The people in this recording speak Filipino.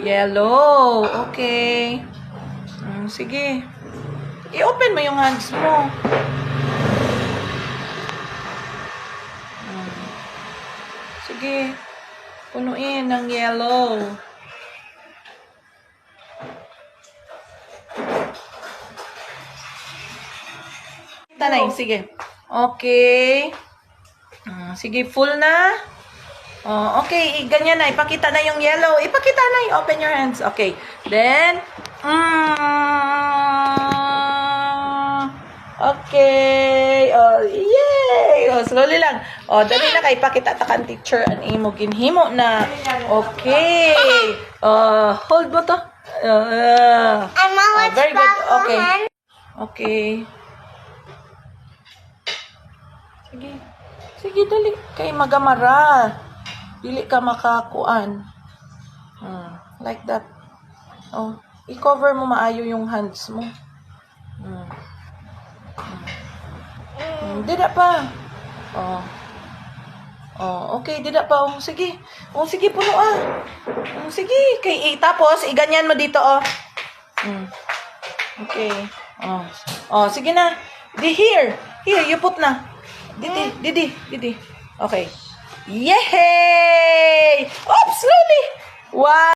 Yellow. Okay. Sige. I-open mo yung hands mo. Sige. Punuin ng yellow. Tanay, sige. Okay. Sige, full na. Okay, ganyan na. Ipakita na yung yellow. Ipakita na. Open your hands. Okay. Then, okay. Yay! Slowly lang. Dali na kay ipakita ta kan teacher an imo ginhimo na. Okay. Hold mo to. Very good. Okay. Okay. Sige. Sige, dali. Kay magamara. Dili ka makakuan. Like that. I-cover mo maayo yung hands mo. Dida pa. Okay, dida pa. Sige. Sige, puno sige. Tapos, iganyan mo dito, Okay. Sige na. Here, you put na. Didi. Okay. Yay! Oops, slowly. Wow.